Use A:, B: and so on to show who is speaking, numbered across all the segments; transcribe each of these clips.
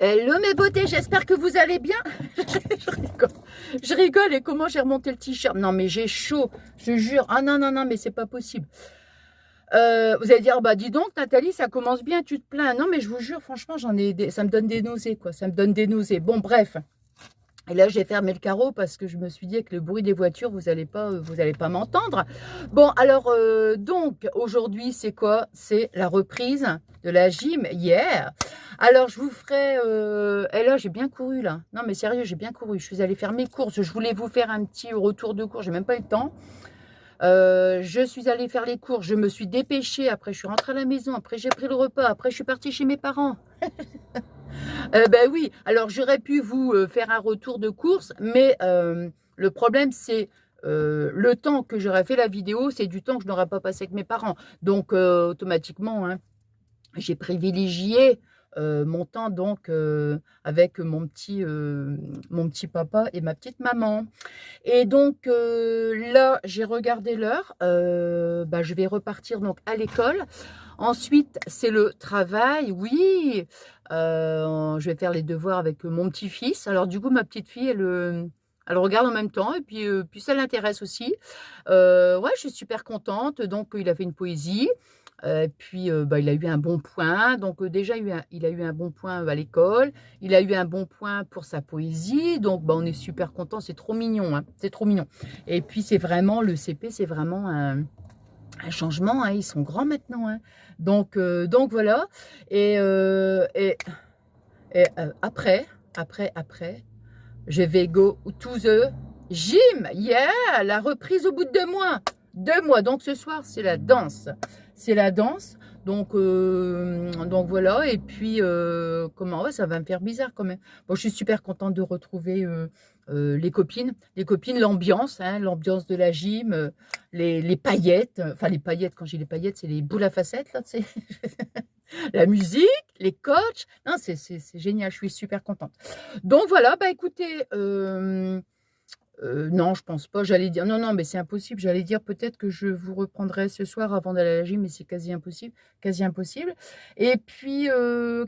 A: Hello mes beautés, j'espère que vous allez bien. Je rigole et comment j'ai remonté le t-shirt. Non mais j'ai chaud, je jure. Ah non, non, non, mais c'est pas possible. Vous allez dire, bah dis donc Nathalie, ça commence bien, tu te plains. Non mais je vous jure, franchement, ça me donne des nausées quoi, ça me donne des nausées. Bon bref. Et là, j'ai fermé le carreau parce que je me suis dit avec le bruit des voitures, vous allez pas m'entendre. Bon, alors, donc, aujourd'hui, c'est quoi? C'est la reprise de la gym hier. Alors, je vous ferai... et là, j'ai bien couru, là. Non, mais sérieux, j'ai bien couru. Je suis allée faire mes courses. Je voulais vous faire un petit retour de course. J'ai même pas eu le temps. Je suis allée faire les courses. Je me suis dépêchée. Après, je suis rentrée à la maison. Après, j'ai pris le repas. Après, je suis partie chez mes parents. Ben oui, alors j'aurais pu vous faire un retour de course, mais le problème c'est le temps que j'aurais fait la vidéo, c'est du temps que je n'aurais pas passé avec mes parents. Donc automatiquement, hein, j'ai privilégié mon temps donc avec mon petit papa et ma petite maman. Et donc là, j'ai regardé l'heure. Bah, je vais repartir donc à l'école. Ensuite, c'est le travail. Oui, je vais faire les devoirs avec mon petit-fils. Alors du coup, ma petite fille, elle regarde en même temps et puis ça l'intéresse aussi. Ouais, je suis super contente. Donc, il a fait une poésie. Puis, bah, il a eu un bon point. Donc, déjà, il a eu un bon point à l'école. Il a eu un bon point pour sa poésie. Donc, bah, on est super contents. C'est trop mignon. Hein, c'est trop mignon. Et puis, c'est vraiment, le CP, c'est vraiment un changement. Hein, ils sont grands maintenant. Hein. Donc, voilà. Et après, je vais go to the gym. Yeah, la reprise au bout de 2 mois. 2 mois. Donc ce soir, c'est la danse. C'est la danse. Donc voilà. Et puis, comment ouais, ça va me faire bizarre quand même. Bon, je suis super contente de retrouver les copines. Les copines, l'ambiance, hein, l'ambiance de la gym, les paillettes. Enfin, les paillettes, quand j'ai les paillettes, c'est les boules à facettes, là, tu sais. La musique, les coachs. Non, c'est génial, je suis super contente. Donc voilà, bah écoutez, non, je pense pas. J'allais dire, non, non, mais c'est impossible. J'allais dire peut-être que je vous reprendrai ce soir avant d'aller à la gym, mais c'est quasi impossible. Quasi impossible. Et puis,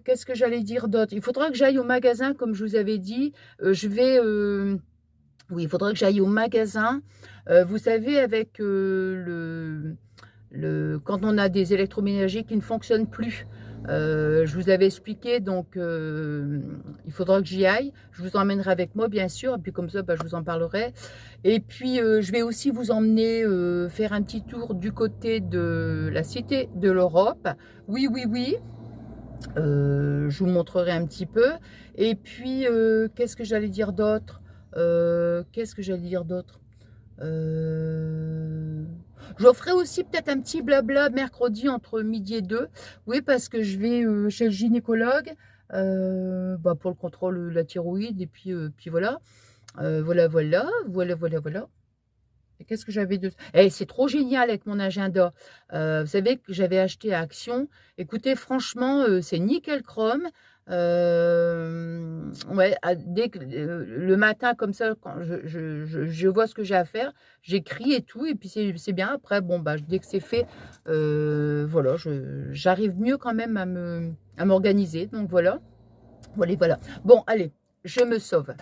A: qu'est-ce que j'allais dire d'autre? Il faudra que j'aille au magasin, comme je vous avais dit. Oui, il faudra que j'aille au magasin. Vous savez, avec quand on a des électroménagers qui ne fonctionnent plus. Je vous avais expliqué, donc il faudra que j'y aille. Je vous emmènerai avec moi, bien sûr, et puis comme ça, bah, je vous en parlerai. Et puis, je vais aussi vous emmener faire un petit tour du côté de la Cité de l'Europe. Oui, oui, oui. Je vous montrerai un petit peu. Et puis, qu'est-ce que j'allais dire d'autre? Qu'est-ce que j'allais dire d'autre? Je ferai aussi peut-être un petit blabla mercredi entre midi et 2. Oui, parce que je vais chez le gynécologue bah, pour le contrôle de la thyroïde. Et puis voilà. Voilà. Et qu'est-ce que j'avais de... c'est trop génial avec mon agenda. Vous savez que j'avais acheté à Action. Écoutez, franchement, c'est nickel chrome. Ouais, dès que le matin, comme ça, quand je vois ce que j'ai à faire, j'écris et tout. Et puis, c'est bien. Après, bon, bah, dès que c'est fait, voilà, j'arrive mieux quand même à m'organiser. Donc, voilà. Voilà. Bon, allez, je me sauve.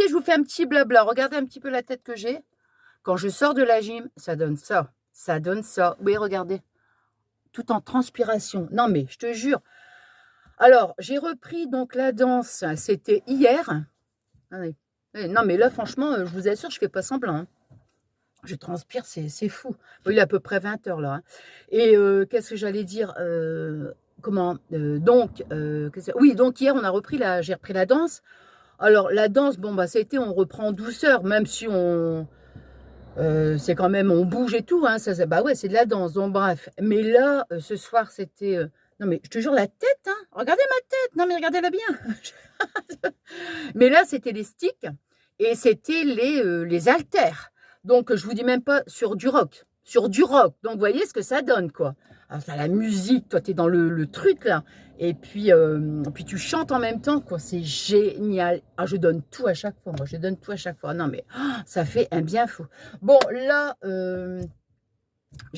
A: écoutez, je vous fais un petit blabla. Regardez un petit peu la tête que j'ai. Quand je sors de la gym, ça donne ça. Ça donne ça. Oui, regardez. Tout en transpiration. Non, mais je te jure. Alors, j'ai repris donc la danse. C'était hier. Allez. Non, mais là, franchement, je vous assure, je ne fais pas semblant. Hein. Je transpire, c'est fou. Bon, il est à peu près 20 h là. Hein. Et qu'est-ce que j'allais dire oui, donc hier, j'ai repris la danse. Alors, la danse, bon, bah, c'était, on reprend en douceur, même si c'est quand même, on bouge et tout. Hein, bah ouais, c'est de la danse, donc bref. Mais là, ce soir, c'était... non, mais je te jure, la tête, hein, regardez ma tête. Non, mais regardez-la bien. Mais là, c'était les sticks et c'était les haltères. Donc, je vous dis même pas sur du rock. Sur du rock. Donc, vous voyez ce que ça donne, quoi. Alors, t'as la musique, toi, tu es dans le truc, là. Et puis tu chantes en même temps, quoi. C'est génial. Ah, je donne tout à chaque fois. Moi, je donne tout à chaque fois. Non, mais ça fait un bien fou. Bon, là, je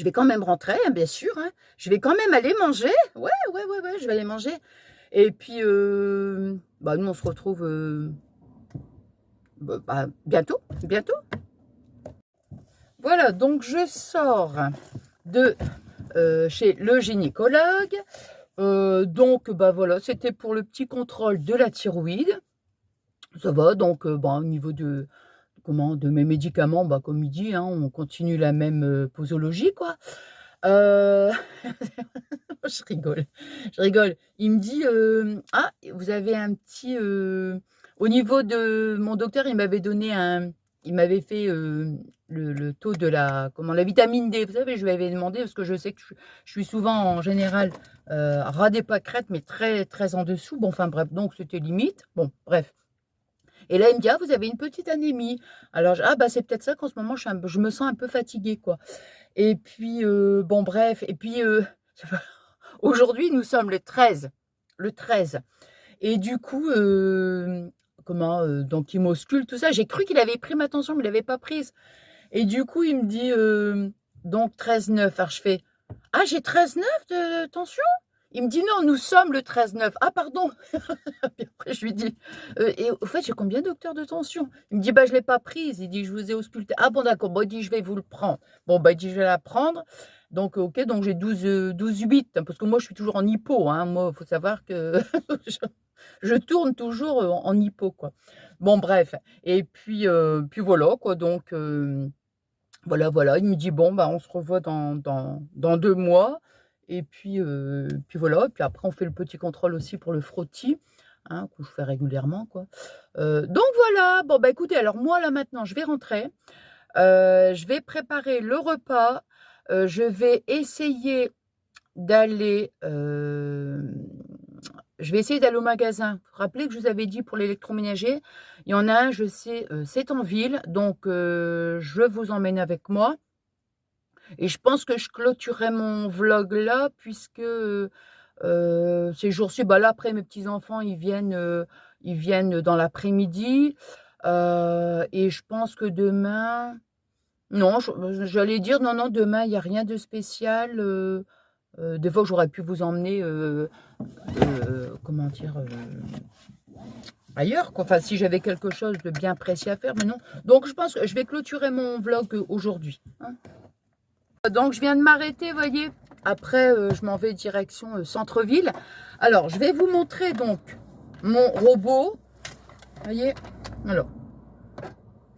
A: vais quand même rentrer, hein, bien sûr. Hein. Je vais quand même aller manger. Ouais, je vais aller manger. Et puis, bah, nous, on se retrouve bientôt. Voilà, donc je sors de chez le gynécologue. Donc, bah voilà, c'était pour le petit contrôle de la thyroïde. Ça va, donc, au niveau de mes médicaments, bah, comme il dit, hein, on continue la même posologie, quoi. Je rigole. Il me dit, ah, vous avez un petit... Au niveau de mon docteur, il m'avait fait le taux de la vitamine D. Vous savez, je lui avais demandé, parce que je sais que je suis souvent, en général, ras des pâquerettes, mais très, très en dessous. Bon, enfin bref, donc c'était limite. Bon, bref. Et là, il me dit, ah, vous avez une petite anémie. Alors, bah, c'est peut-être ça qu'en ce moment, je me sens un peu fatiguée, quoi. Et puis, bon, bref. Et puis, aujourd'hui, nous sommes le 13. Le 13. Et du coup, donc il m'auscule, tout ça. J'ai cru qu'il avait pris ma tension, mais il l'avait pas prise. Et du coup, il me dit, donc 13,9. Alors, je fais, ah, j'ai 13,9 de tension? Il me dit, non, nous sommes le 13,9. Ah, pardon. Puis après, je lui dis, et au fait, j'ai combien docteur de tension? Il me dit, bah, je ne l'ai pas prise. Il dit, je vous ai ausculté. Ah, bon, d'accord. Bon, il dit, je vais vous le prendre. Bon, bah, il dit, je vais la prendre. Donc, ok, donc j'ai 12,8. Parce que moi, je suis toujours en hypo. Hein. Moi, il faut savoir que je tourne toujours en hypo, quoi. Bon, bref. Et puis voilà, quoi. Donc, voilà. Il me dit, bon, bah, on se revoit dans 2 mois. Et puis voilà. Et puis après, on fait le petit contrôle aussi pour le frottis, hein, que je fais régulièrement, quoi. Donc voilà. Bon, bah, écoutez, alors moi, là, maintenant, je vais rentrer. Je vais préparer le repas. Je vais essayer d'aller... je vais essayer d'aller au magasin. Vous vous rappelez que je vous avais dit pour l'électroménager, il y en a un, je sais, c'est en ville, donc je vous emmène avec moi. Et je pense que je clôturerai mon vlog là, puisque ces jours-ci, bah là, après, mes petits-enfants, ils viennent dans l'après-midi. Et je pense que demain... Non, j'allais dire, non, demain, il n'y a rien de spécial. Des fois, j'aurais pu vous emmener, comment dire, ailleurs, quoi. Enfin, si j'avais quelque chose de bien précis à faire, mais non. Donc, je pense que je vais clôturer mon vlog aujourd'hui. Hein. Donc, je viens de m'arrêter, vous voyez. Après, je m'en vais direction centre-ville. Alors, je vais vous montrer, donc, mon robot. Vous voyez. Alors,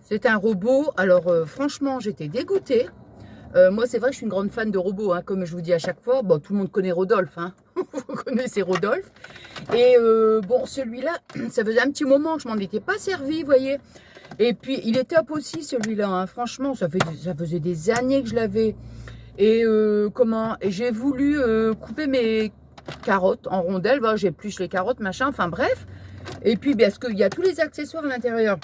A: c'est un robot. Alors, franchement, j'étais dégoûtée. Moi, c'est vrai que je suis une grande fan de robots, hein, comme je vous dis à chaque fois. Bon, tout le monde connaît Rodolphe, hein. Vous connaissez Rodolphe. Et bon, celui-là, ça faisait un petit moment que je m'en étais pas servi, vous voyez. Et puis, il est top aussi, celui-là. Hein. Franchement, ça faisait des années que je l'avais. Et et j'ai voulu couper mes carottes en rondelles. Voilà, j'épluche les carottes, machin, enfin bref. Et puis, parce qu'il y a tous les accessoires à l'intérieur.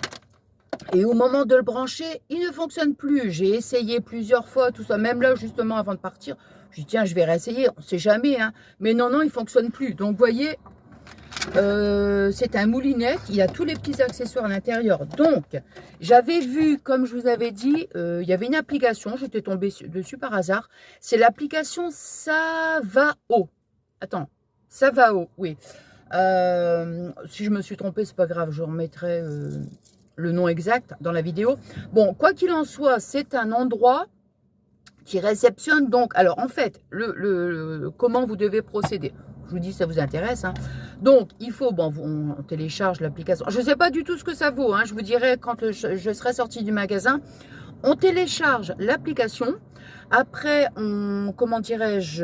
A: Et au moment de le brancher, il ne fonctionne plus. J'ai essayé plusieurs fois, tout ça. Même là, justement, avant de partir, je dis, tiens, je vais réessayer. On ne sait jamais. Hein. Mais non, il ne fonctionne plus. Donc, vous voyez, c'est un moulinette. Il y a tous les petits accessoires à l'intérieur. Donc, j'avais vu, comme je vous avais dit, il y avait une application. J'étais tombée dessus par hasard. C'est l'application Savao. Attends, Savao, oui. Si je me suis trompée, c'est pas grave. Je remettrai... le nom exact dans la vidéo. Bon, quoi qu'il en soit, c'est un endroit qui réceptionne donc. Alors, en fait, comment vous devez procéder? Je vous dis, ça vous intéresse. Hein. Donc, il faut, bon, on télécharge l'application. Je ne sais pas du tout ce que ça vaut. Hein. Je vous dirai quand je serai sortie du magasin. On télécharge l'application. Après, comment dirais-je,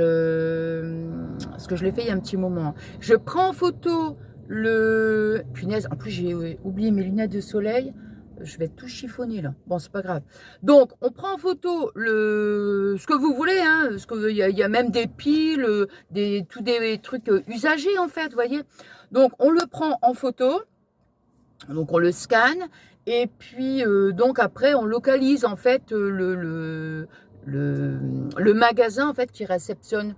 A: parce que je l'ai fait il y a un petit moment. Je prends en photo punaise, en plus j'ai oublié mes lunettes de soleil. Je vais tout chiffonner là. Bon, c'est pas grave. Donc, on prend en photo ce que vous voulez. Hein, il y a même des piles, tous des trucs usagés en fait, vous voyez. Donc, on le prend en photo. Donc, on le scanne. Et puis, donc après, on localise en fait le magasin en fait qui réceptionne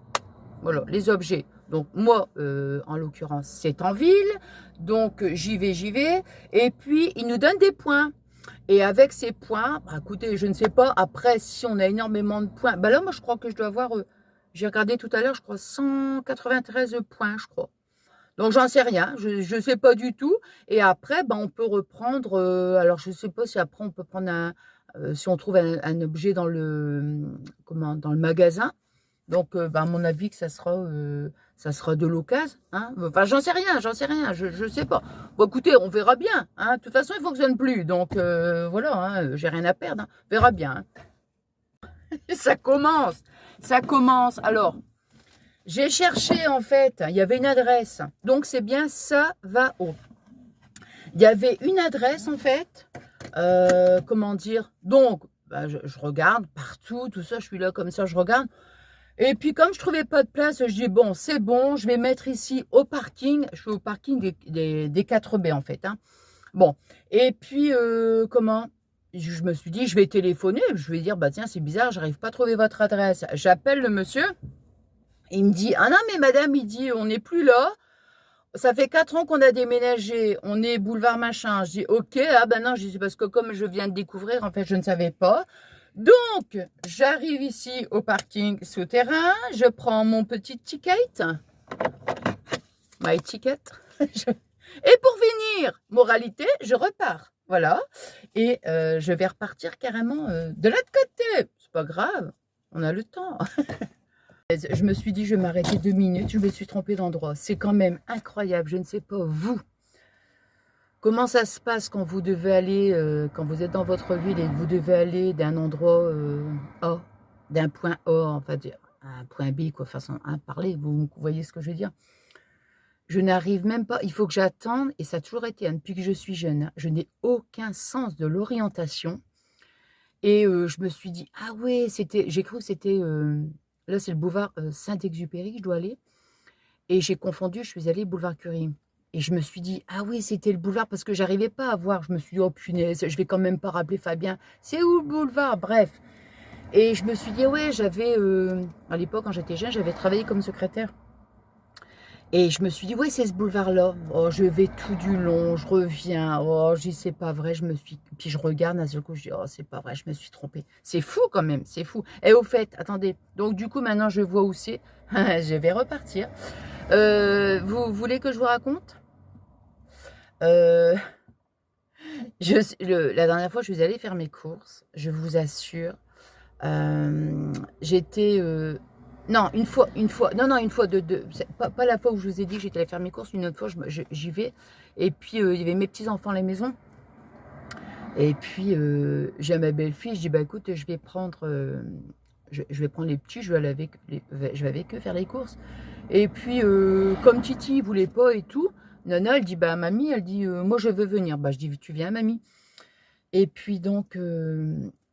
A: voilà, les objets. Donc moi, en l'occurrence, c'est en ville. Donc j'y vais. Et puis, il nous donne des points. Et avec ces points, bah, écoutez, je ne sais pas, après, si on a énormément de points. Bah là, moi, je crois que je dois avoir, j'ai regardé tout à l'heure, je crois 193 points, je crois. Donc, j'en sais rien, je ne sais pas du tout. Et après, ben, on peut reprendre, alors je ne sais pas si après, on peut prendre si on trouve un objet dans dans le magasin. Donc, ben, à mon avis, que ça sera de l'occasion. Hein. Enfin, j'en sais rien, je ne sais pas. Bon, écoutez, on verra bien. Hein. De toute façon, il ne fonctionne plus. Donc, voilà, hein, j'ai rien à perdre. Hein. On verra bien. Hein. Ça commence. Alors, j'ai cherché, en fait, il y avait une adresse. Donc, c'est bien ça va au. Il y avait une adresse, en fait. Comment dire? Donc, bah, je regarde partout, tout ça. Je suis là comme ça, je regarde. Et puis, comme je ne trouvais pas de place, je dis, bon, c'est bon, je vais mettre ici au parking. Je suis au parking des 4B, en fait. Hein. Bon, et puis, comment? Je me suis dit, je vais téléphoner. Je vais dire, bah tiens, c'est bizarre, j'arrive pas à trouver votre adresse. J'appelle le monsieur. Il me dit, ah non, mais madame, il dit, on n'est plus là. Ça fait 4 ans qu'on a déménagé. On est boulevard machin. Je dis, ok, ah ben non, je dis, c'est parce que comme je viens de découvrir, en fait, je ne savais pas. Donc, j'arrive ici au parking souterrain. Je prends mon petit ticket. My ticket. Et pour finir, moralité, je repars. Voilà. Et je vais repartir carrément de l'autre côté. C'est pas grave. On a le temps. Je me suis dit, je vais m'arrêter 2 minutes, je me suis trompée d'endroit. C'est quand même incroyable, je ne sais pas vous. Comment ça se passe quand vous devez aller, quand vous êtes dans votre ville et que vous devez aller d'un endroit A, d'un point A, enfin à un point B, quoi, façon à parler, vous voyez ce que je veux dire. Je n'arrive même pas, il faut que j'attende, et ça a toujours été, hein, depuis que je suis jeune, hein, je n'ai aucun sens de l'orientation. Et je me suis dit, ah ouais, j'ai cru que c'était... Là, c'est le boulevard Saint-Exupéry que je dois aller. Et j'ai confondu, je suis allée boulevard Curie. Et je me suis dit, ah oui, c'était le boulevard parce que j'arrivais pas à voir. Je me suis dit, oh punaise, je vais quand même pas rappeler Fabien. C'est où le boulevard? Bref. Et je me suis dit, ouais, j'avais, à l'époque, quand j'étais jeune, j'avais travaillé comme secrétaire. Et je me suis dit, ouais, c'est ce boulevard-là. Oh, je vais tout du long, je reviens. Oh, je dis, c'est pas vrai. Puis je regarde, à ce coup, je dis, oh, c'est pas vrai, je me suis trompée. C'est fou quand même, c'est fou. Et au fait, attendez, donc du coup, maintenant, je vois où c'est. Je vais repartir. Vous voulez que je vous raconte la dernière fois, je suis allée faire mes courses. Je vous assure. J'étais... Non, une fois, une fois, pas la fois où je vous ai dit que j'étais allée faire mes courses, une autre fois, j'y vais. Et puis, il y avait mes petits-enfants à la maison. Et puis, j'ai ma belle-fille, je dis, bah écoute, je vais prendre les petits, je vais avec eux faire les courses. Et puis, comme Titi ne voulait pas et tout, Nana, elle dit, bah mamie, elle dit, moi je veux venir. Bah je dis, tu viens mamie. Et puis donc,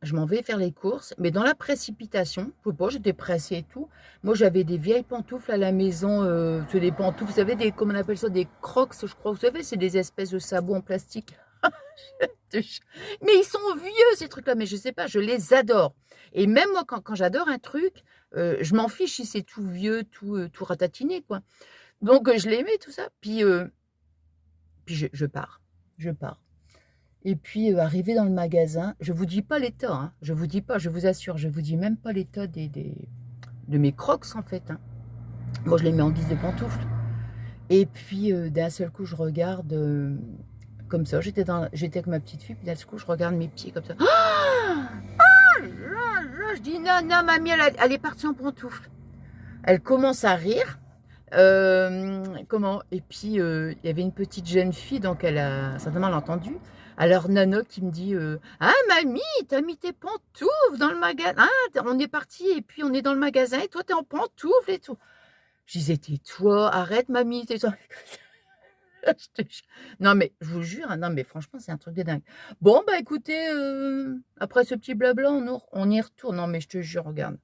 A: je m'en vais faire les courses, mais dans la précipitation, je sais pas, j'étais pressée et tout. Moi, j'avais des vieilles pantoufles à la maison, c'est des pantoufles, vous savez, comment on appelle ça, des crocs, je crois, vous savez, c'est des espèces de sabots en plastique. Mais ils sont vieux, ces trucs-là, mais je sais pas, je les adore. Et même moi, quand j'adore un truc, je m'en fiche si c'est tout vieux, tout ratatiné, quoi. Donc, je les mets, tout ça, puis je pars. Et puis, arrivé dans le magasin, je vous dis pas l'état, hein, je vous dis pas, je vous assure, je vous dis même pas l'état de mes crocs, en fait. Hein. Moi, je les mets en guise de pantoufles. Et puis, d'un seul coup, je regarde, comme ça, j'étais avec ma petite fille, puis d'un coup, je regarde mes pieds comme ça. Je dis, non, non, mamie, elle est partie en pantoufle. Elle commence à rire. Et puis, il y avait une petite jeune fille, donc elle a certainement entendu. Alors, Nano qui me dit, ah, mamie, t'as mis tes pantoufles dans le magasin. Ah, on est parti, et puis on est dans le magasin, et toi, t'es en pantoufles et tout. Je disais, tais-toi, arrête, mamie, tais-toi. Non, mais je vous jure, hein, non, mais franchement, c'est un truc de dingue. Bon, bah écoutez, après ce petit blabla, on y retourne. Non, mais je te jure, regarde.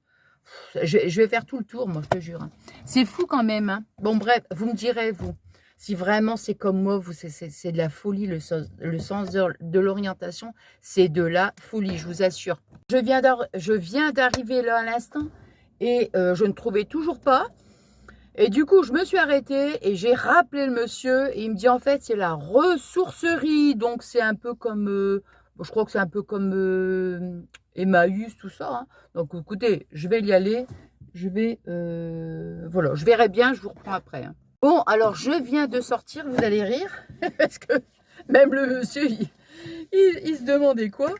A: Je vais faire tout le tour, moi, je te jure. Hein. C'est fou quand même. Hein. Bon, bref, vous me direz, vous, si vraiment c'est comme moi, c'est de la folie, le sens de l'orientation, c'est de la folie, je vous assure. Je viens d'arriver là à l'instant et je ne trouvais toujours pas. Et du coup, je me suis arrêtée et j'ai rappelé le monsieur. Et il me dit, en fait, c'est la ressourcerie. Donc, c'est un peu comme, je crois que c'est un peu comme Emmaüs, tout ça. Hein. Donc, écoutez, je vais y aller. Voilà, je verrai bien, je vous reprends après. Hein. Bon, alors, je viens de sortir, vous allez rire. Parce que même le monsieur, il se demandait quoi.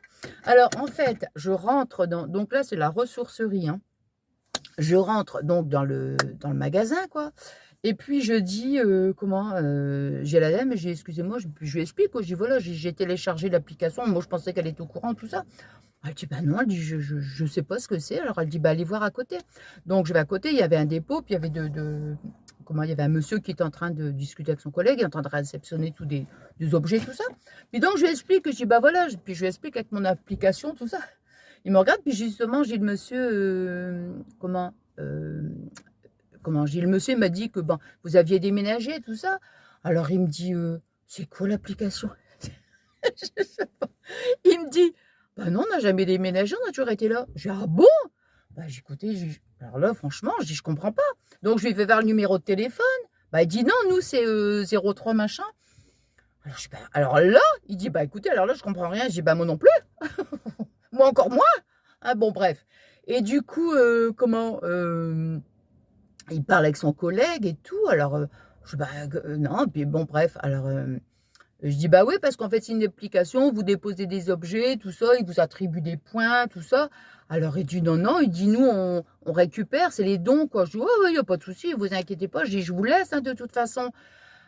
A: Alors, en fait, je rentre dans... Donc là, c'est la ressourcerie, hein. Je rentre donc dans le magasin, quoi. Et puis, je dis, j'ai la dame, j'ai excusez-moi, je lui explique, quoi. Je dis, voilà, j'ai téléchargé l'application. Moi, je pensais qu'elle était au courant, tout ça. Elle dit, bah non, elle dit, je sais pas ce que c'est. Alors, elle dit, bah, allez voir à côté. Donc, je vais à côté, il y avait un dépôt, puis il y avait il y avait un monsieur qui était en train de discuter avec son collègue, il est en train de réceptionner tous des objets, tout ça. Puis donc, je lui explique, je dis, bah voilà, puis je lui explique avec mon application, tout ça. Il me regarde, puis justement, j'ai le monsieur, j'ai le monsieur m'a dit que bon, vous aviez déménagé, tout ça. Alors il me dit, c'est quoi l'application? Je sais pas. Il me dit, bah non, on n'a jamais déménagé, on a toujours été là. J'ai dit, ah bon? Bah j'ai écouté, alors là, franchement, je dis, je comprends pas. Donc je lui fais vers le numéro de téléphone. Bah il dit, non, nous c'est 03 machin. Alors, alors là, il dit, bah écoutez, alors là, je comprends rien. Je dis, bah moi non plus. Moi encore moins. Ah bon, bref. Et du coup, il parle avec son collègue et tout. Alors, non, puis bon, bref. Alors, je dis, bah oui, parce qu'en fait, c'est une application, vous déposez des objets, tout ça, il vous attribue des points, tout ça. Alors, il dit, non, non, il dit, nous, on récupère, c'est les dons, quoi. Je dis, ouais, il n'y a pas de souci, vous inquiétez pas. Je dis, je vous laisse, hein, de toute façon.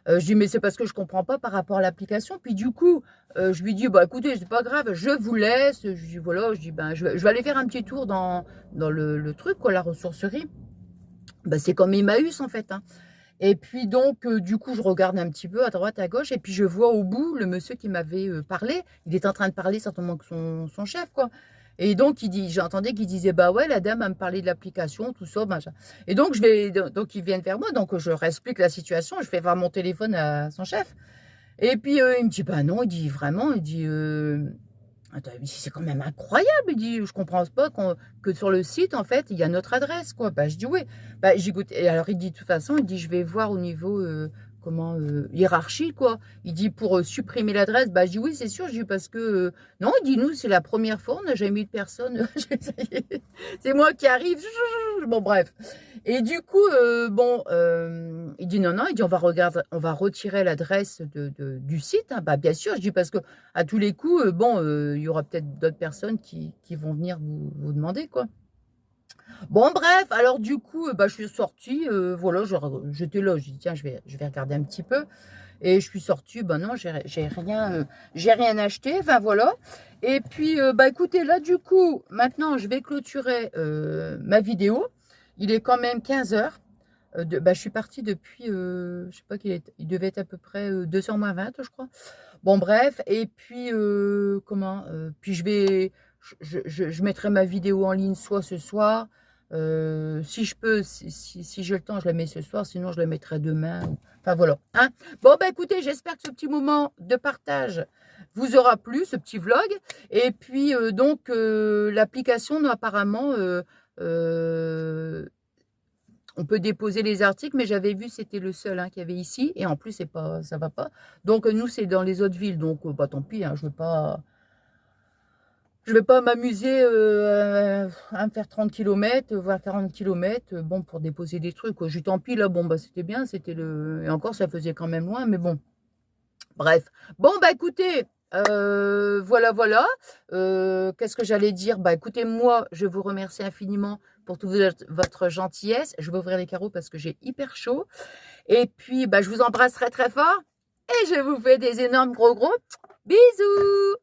A: Je dis, mais c'est parce que je ne comprends pas par rapport à l'application. Puis du coup, je lui dis, bah écoutez, c'est pas grave, je vous laisse. Je dis, voilà, je dis, ben, je vais aller faire un petit tour dans le truc, quoi, la ressourcerie. Ben, c'est comme Emmaüs, en fait. Hein. Et puis donc, du coup, je regarde un petit peu à droite, à gauche, et puis je vois au bout le monsieur qui m'avait parlé. Il est en train de parler certainement avec son chef, quoi. Et donc, j'entendais qu'il disait, bah ouais, la dame a me parlé de l'application, tout ça, machin. Et donc, ils viennent vers moi, donc je leur explique la situation, je fais voir mon téléphone à son chef. Et puis, il me dit, bah non, il dit vraiment, il dit, attends, c'est quand même incroyable, il dit, je comprends pas que sur le site, en fait, il y a notre adresse, quoi. Bah, je dis, oui. Bah, j'écoute, et alors, il dit, de toute façon, il dit, je vais voir au niveau, hiérarchie, quoi. Il dit, pour supprimer l'adresse, bah, je dis, oui, c'est sûr, je dis, parce que, non, il dit, nous, c'est la première fois, on n'a jamais eu de personne, c'est moi qui arrive, bon, bref. Et du coup, il dit, non, non, il dit, on va retirer l'adresse du site, hein. Bah, bien sûr, je dis, parce que, à tous les coups, il y aura peut-être d'autres personnes qui vont venir vous demander, quoi. Bon, bref, alors du coup, je suis sortie, voilà, j'étais là, j'ai dit, tiens, je vais regarder un petit peu. Et je suis sortie, ben non, j'ai rien acheté, enfin voilà. Et puis, écoutez, là, du coup, maintenant, je vais clôturer ma vidéo. Il est quand même 15 heures. Je suis partie depuis, je sais pas, il devait être à peu près 2h moins 20, je crois. Bon, bref, et puis, puis je mettrai ma vidéo en ligne soit ce soir, si je peux, si j'ai le temps, je la mets ce soir, sinon je la mettrai demain. Enfin voilà. Hein. Bon, écoutez, j'espère que ce petit moment de partage vous aura plu, ce petit vlog. Et puis, l'application, apparemment, on peut déposer les articles, mais j'avais vu c'était le seul qu'il y avait ici. Et en plus, ça va pas. Donc, nous, c'est dans les autres villes. Donc, tant pis, hein, je vais pas m'amuser à me faire 30 km, voire 40 km, bon, pour déposer des trucs. J'ai tant pis, là, bon, c'était bien, et encore, ça faisait quand même loin, mais bon. Bref. Bon, bah écoutez, voilà, voilà. Qu'est-ce que j'allais dire? Bah écoutez, moi, je vous remercie infiniment pour toute votre gentillesse. Je vais ouvrir les carreaux parce que j'ai hyper chaud. Et puis, bah, je vous embrasse très, très fort. Et je vous fais des énormes gros bisous.